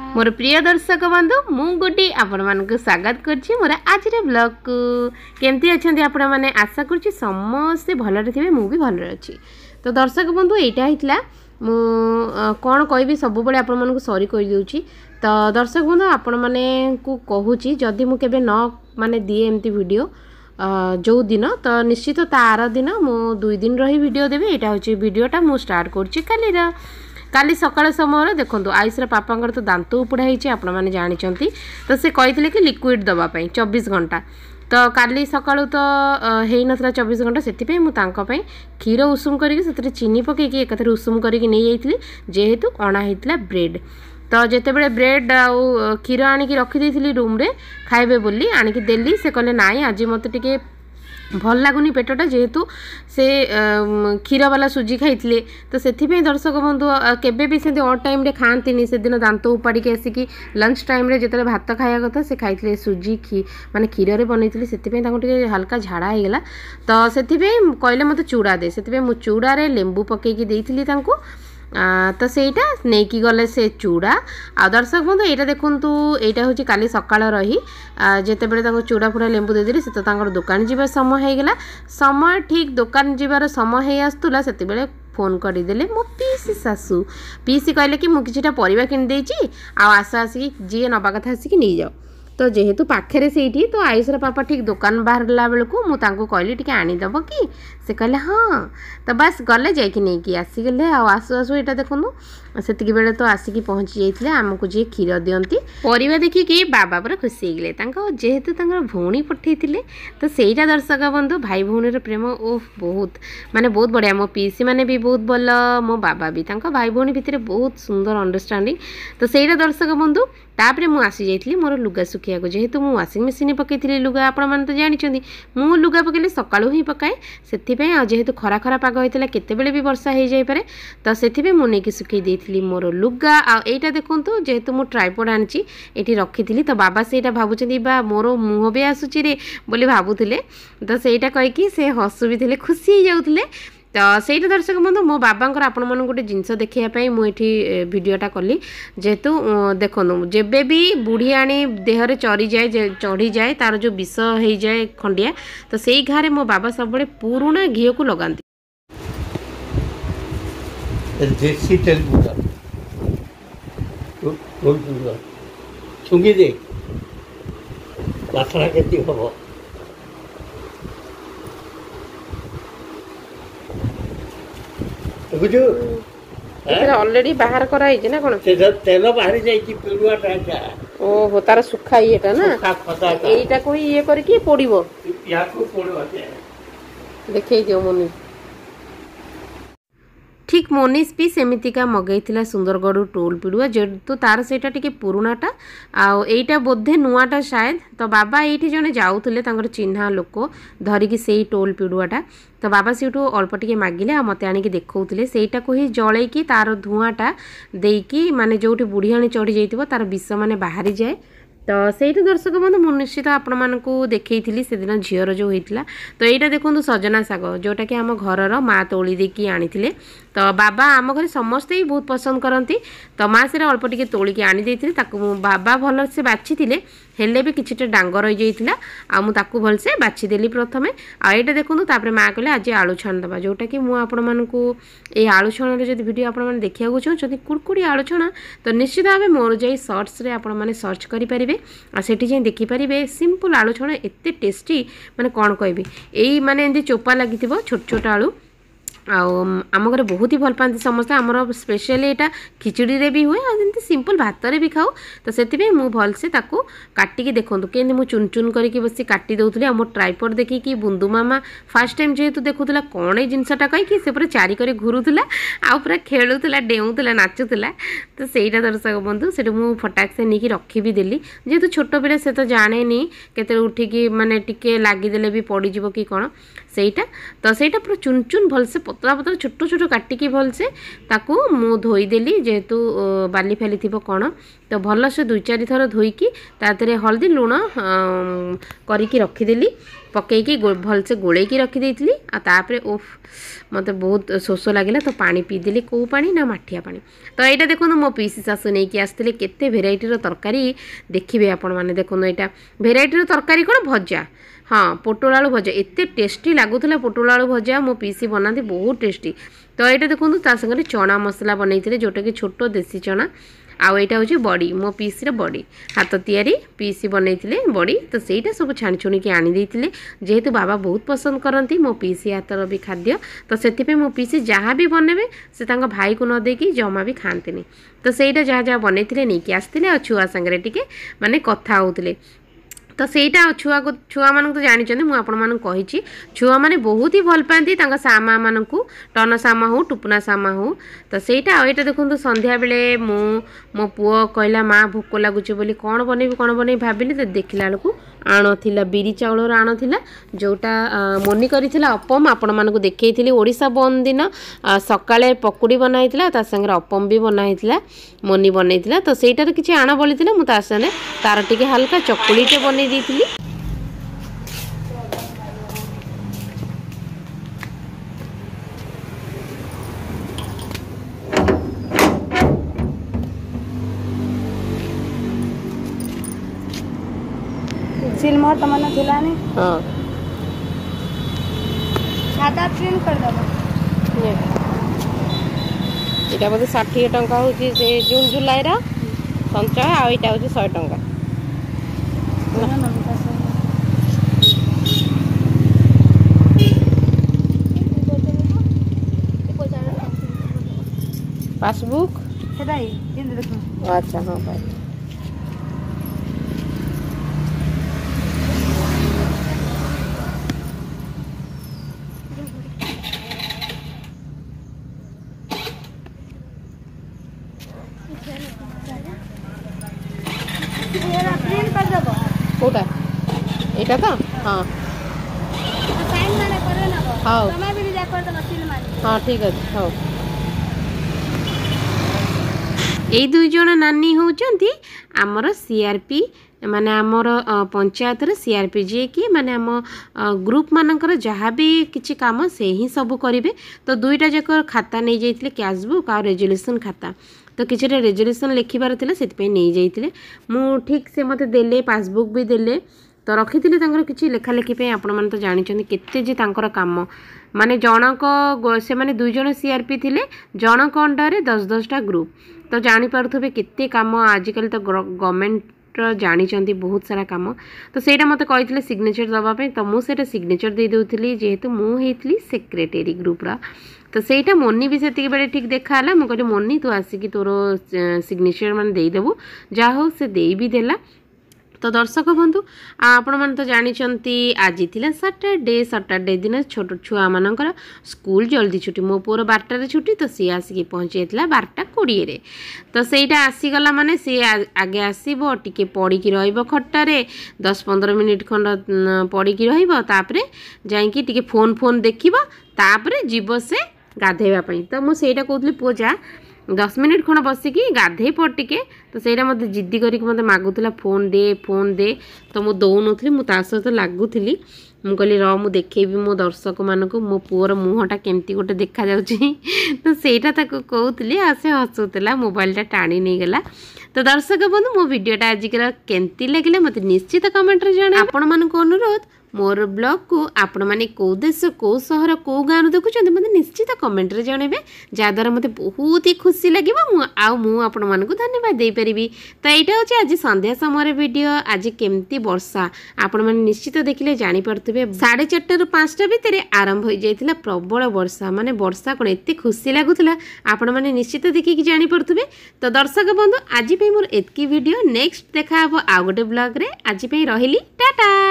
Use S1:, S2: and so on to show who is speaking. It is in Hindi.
S1: मोर प्रिय दर्शक बंधु मु गोटी आपण मानक स्वागत करछि मोर आज रे ब्लॉग को केमती अछंती आपण माने आशा करछि समस्त भलरे थिबे मु भी भलरे अछि। तो दर्शक बंधु एटा हितला मु कोन कहबी सब बळे आपण मानक सॉरी कहि देउछि। तो दर्शक बंधु आपण माने को कहूछि जदी मु केबे न माने दिए एमती वीडियो जो दिन तो निश्चित तार दिन मु 2 दिन रही वीडियो देबे। एटा होछि वीडियोटा मु स्टार्ट करछि काली सकाळ समय देखो आयुषर पापांकर तो दांत उपुड़ा होती आपण मैंने जानी। तो से कही कि लिक्विड दवाई 24 घंटा तो काली सकाळु तो हो नाला 24 घंटा से क्षीर उषुम करके चीनी पकईकि एक उषुम करके नहीं जाइली जेहेतु अणा होता ब्रेड। तो जिते बड़े ब्रेड आउ क्षीर आणिकी रखीदी रूम रे खाइबे बोली आणिकी देली से कहले नाई आज मत टिके भल लगुनि पेटटा जेहेतु से क्षीर वाला सुजी खाई तो से दर्शक बंधु केबे भी से अड टाइम रे खाती से दिन दांत उपाड़ी आसिकी लंच टाइम रे जिते भात खाया कथा से खाई सुजी माने क्षीर रे बनई से हल्का झाड़ा होगला। तो से कहले मत चूड़ा दे से मु चूड़ा रे लेंबू पकईकी देइथिली तांको तो सेटा नहीं कि गले से चूड़ा आ दर्शक बंधु यहाँ देखु यहाँ हूँ काली सकाळ रही जिते बड़े चूड़ा फूड़ा लेंबू देदेली से तो दुकान जीवार समय होगला। समय ठीक दुकान जीवार समय हो आसूला से फोन करदेले मो पीसी सासू पीसी कहले कि मुझे किछिटा परिबा किन देछि आ आस आसिक जी नबा कथा आसिक नहीं जाओ। तो जेहेतु पाखे से तो आयुषर पापा ठीक दुकान बाहरला बेलू मुझे कहली टी आनीदब कि से कहले हाँ। तो बस गले जाकि नहीं आसीगले आसु आसु यहाँ देखूँ से बेले तो आसिक पहुँची जाते आमको जी क्षीर दिंती परिवा देखिकी बाबा पूरा खुशी होगले जेहेतु भौणी पठे तो सहीटा दर्शक बंधु भाई भौणी प्रेम ओह बहुत माने बहुत बढ़िया। मो पीसी माने भी बहुत भल मो बाबा भी भाई भौणी भितर बहुत सुंदर अंडरस्टांडिंग। तो सहीटा दर्शक बंधु तापर मुझे आसी जाइली मोर लुगा सुखिया जेहेतु मु वाशिंग मशीन पकई लुगा आपण मैंने तो जानते मु लुगा पकईले सकाळू ही पकाए से जेहेतु खरा खरा पाग होता केतेबेले भी वर्षा हो जाए तो से मुझे सुखई देती मोर लुगा आईटा देखूँ जेहेतु मु ट्राइपॉड आनी ये रखी तो बाबा से भावुं बा मोर मुह भी आसूची रे बोली भावुले तो सहीटा कहीकि से हसु भी थे खुशी हो जाते। तो सहीटा दर्शक बंधु मो बाबांकर आपण मन गोटे जिनस देखापी मुझे भिडटा कली जेहेतु देखो जेबे भी बुढ़ी आनी देहरे चढ़ी जाए तार जो विष हो जाए खंडिया तो से घारे मो बाबा सब पुराणा घी को लगाती
S2: छुंगी दे बासना केती हबो बुझो
S1: ऑलरेडी बाहर कराई ना कोन
S2: तेल बाहर जाई पेरुआ टाटा
S1: ओहो तार सुखा येटा ना एटा कोई ये करके पोड़िबो
S2: या को पोड़वा
S1: देखै दियो मनी ठीक मोनिस भी सेमितिका मगैथिला सुंदरगढ़ टोल पिड़ुआ जेहेतु तार सेटा टिके पुराणाटा आईटा बोधे नुआटा शायद। तो बाबा ये जड़े जाऊले चिन्हा लोक धरिकी से टोल पिड़ुआटा तो बाबा से अल्प टिके मागिले आ मते आनिकी देखौथिले सेटा को ही जळैकी तार धुआटा देकी माने जोठी बुढ़ियाणी चढ़ी जाइतिबो तार विष माने बाहरी जाए। तो सहीटा दर्शक बंधु मु निश्चित आपण मानकु देखैथिली से दिन झीर जो होइतिला। तो एटा देखंतु सजना साग जोटा कि आम घरर माँ तोली देकी आनिथिले तो बाबा आम घर समस्ते ही बहुत पसंद करती तो माँ से अल्प टिके तोलिकी आनी देइथिले ताकू बाबा भल से बाछी हेले भी किछिटा डांग रही जाइतिला आ मु ताकू भल से बाछी देली प्रथमे आ एटा देखंतु तापर माँ कहले आज आलू छाण दबा जोटा कि मु आपण मानकु ए आलू छाण रे जदि वीडियो आपण माने देखिया को चाहछथि कुरकुरी आलू छाण तो निश्चित भावे मोर जाई शॉर्ट्स रे आपण माने सर्च करि परिबे आ सेठी जे देखि परिबे सिंपल आलू छाण एते टेस्टी माने कोन कहबी एई माने एंदी चोपा लागिथिबो छोट छोट आलू आम घर बहुत ही भल पाती समस्त आमर स्पेशली यहाँ खिचड़ी रे भी हुए आमती सिंपल भात रे भी खाऊ। तो से मु भल से ताकू काटिकी देखूँ केमती मुझे चुन चुन करके बस काटी दौली आ मो ट्राइपॉड देखिकी बुंदू मामा फास्ट टाइम जेहेतु देखुला कौन ये जिनसटा कहीकि से पूरा चारिक घूरुला आ पूरा खेलुला डेऊला नाचुला। तो सहीटा दर्शक बंधु से मुझे फटाक से नहीं रखी भी देली जेहेतु छोट पिला से तो जाने केते उठिकी माने टिके लागिदेले भी पड़ीज कि कौन सेटा। तो सहीटा पूरा चुन चुन भल से पतला पतला छोट छोट काटिकी भल से ताकू मु धोईदेली जेहेतु बाली फाली थी कौन तो भल से 2-4 थर धोईकी तादे हल्दी लुण करिकी रखीदेली। पकईकी भलसे गोलैकी रखिदेली आतापर ओफ मत बहुत शोष लगे तो पानी पीदेली कौ पानी ना माठिया पानी। तो यहाँ देखो मो पीसी शाशु नहीं आसते केते भेराइटर तरकारी देखिए आपण मैंने देखो यहाँ भेराइटर तरकारी कौन भजा हाँ पोटल आलू भजा एत टेस्टी लगुला पोटल आलू भजा मो पीसी बनाती बहुत टेस्टी। तो यहाँ देखो सागर चना मसला बनई जोटा कि छोट देसी चना आउ यहाँ हूँ बड़ी मो पीसी बड़ी हाथ तैयारी पीसी बनई बड़ी तो सहीटा सब छाणी छुणी आनी जेहेतु बाबा बहुत पसंद करती मो पीसी हाथर भी खाद्य तो से मो पीसी जहाँ भी बनइबे से भाई को न देकी जमा भी खाती तो सहीटा जहाँ जहाँ बनई नहीं आसते और छुआ सांगे टिके माने कथा होते तो सहीटा छुआ मान तो जानी मुझे छुआ मैंने बहुत ही भल पाती सामा मान टन सामा हो टुपुना सामा हो तो सहीटा यहाँ देखो संध्या बेले मो पुओ कहला माँ भोक लगुच बोली कौन बनई भाविली तो देखला बेलू आण थिला बिरी चाउलर आण थिला जोटा मोनी करिथिला अपम आपण मानकु देखैथिली ओडिसा बंद दिन सकाळे पकुड़ी बनाइथिला ता संगे अपम भी बनाइथिला मोनी बनैथिला तो सेटार किछि आण बोलिथिला मु ता सने तार टिके हल्का चकुलीटे बनै दिथिली।
S3: सिलमोहर तमन्ना थिलानी
S1: हां
S3: खाता प्रिंट कर दबो
S1: ये एटा बोले 60 टंका होची से जून जुलाई रा संचय आ एटा होची 100 टंका पासबुक
S3: हेदाई दिन देखो
S1: अच्छा हां भाई
S3: प्रिंट कर दबो
S1: कोटा एटा तो हां
S3: साइन माने करे ना
S1: हां
S3: समय भी जा कर दबो सील माने
S1: हाँ ठीक अच्छे हाँ ये दुई जन नानी होउचंती आमर सीआरपी माने आमर पंचायत सीआरपी जे कि माने आम ग्रुप मानकर जहाँ भी किछि काम से ही सब करेंगे तो दुईटा जाक खाता नहीं जाइए कैशबुक और रेजोल्यूशन खाता तो किसी रेजोल्यूशन लिखिबार थिला सेति नहीं जाइए मु ठीक से मते देले पासबुक भी देले तो रखी किसी लेखालेखी पे आपण मैंने तो जानते केते जे तांकर काम माने जनक से माने दुई जन सीआरपी थिले जनक अंडर 10-10टा ग्रुप तो जानी पारुथबे केते काम आजिकल तो गवर्नमेंट जानी बहुत सारा काम तो सेटा मते कहिथिले सिग्नेचर दबा पे तो मु सेटा सिग्नेचर दे दोथली जेहेतु मु हेतली सेक्रेटरी ग्रुप रा तो सेटा मोनी भी सेति बेले ठीक देखाला मु कहली मोनी तू आसिकी तोर सिग्नेचर मान दे देबू जा हो से दे भी देला। तो दर्शक बंधु आपण मन तो जानी आज थिला सैटरडे दिन छोट छुआ मानकर स्कूल जल्दी छुट्टी मो पुअर 12टार छुट्टी तो सी आसिक पहुँची 12:20 तो सहीटा आसीगला माने सी आगे आसब टिके पड़ी रहिबो खट्टारे 10-15 मिनिट खंड पड़ी रहिबो तापरे जाइकी टिके फोन देखिबो तापरे जीव से गाधेबा पई तो मु सेटा कहतली पुओ जा 10 मिनिट खंड बसिकी गाधे पड़ टिके तो सहीटा मत जिद्दी करिक मत मागुला फोन दे तो मु दौनथली मु ता सहित लागुली मु कहली र मु देखेबी मो दर्शक मानक मो पुअर मुहटा केमती गोटे देखा जाउची तो सेटा ताको कहतली आ से हसुतला मोबाइलटा टाणी नहीं गला। तो दर्शक बंधु मो वीडियोटा आजिकर केमती लगिला मते निश्चित कमेंट रे जणाइबे। आपण मानक अनुरोध मोर ब्लॉग को आपण माने को देश को शहर को गाँव देखुं मत निश्चित कमेंट रे जणेबे जहाँद्वारा मत बहुत ही खुशी लगे आपण मानक धन्यवाद दे पारिबी। तो यहाँ हूँ आज संध्या समय वीडियो आज केमती वर्षा आपण माने निश्चित देखिले जानी पारथुबे 4:30 ରୁ 5ଟା भितर आरंभ हो जाइतिला प्रबल वर्षा माने वर्षा कोन एते खुशी लागुतला आपण माने निश्चित देखिकी जानी पारथुबे। तो दर्शक बंधु आज पे मोर एतकी वीडियो नेक्स्ट देखा हबो आ गोटे ब्लॉग रे आज पे रहिली टाटा।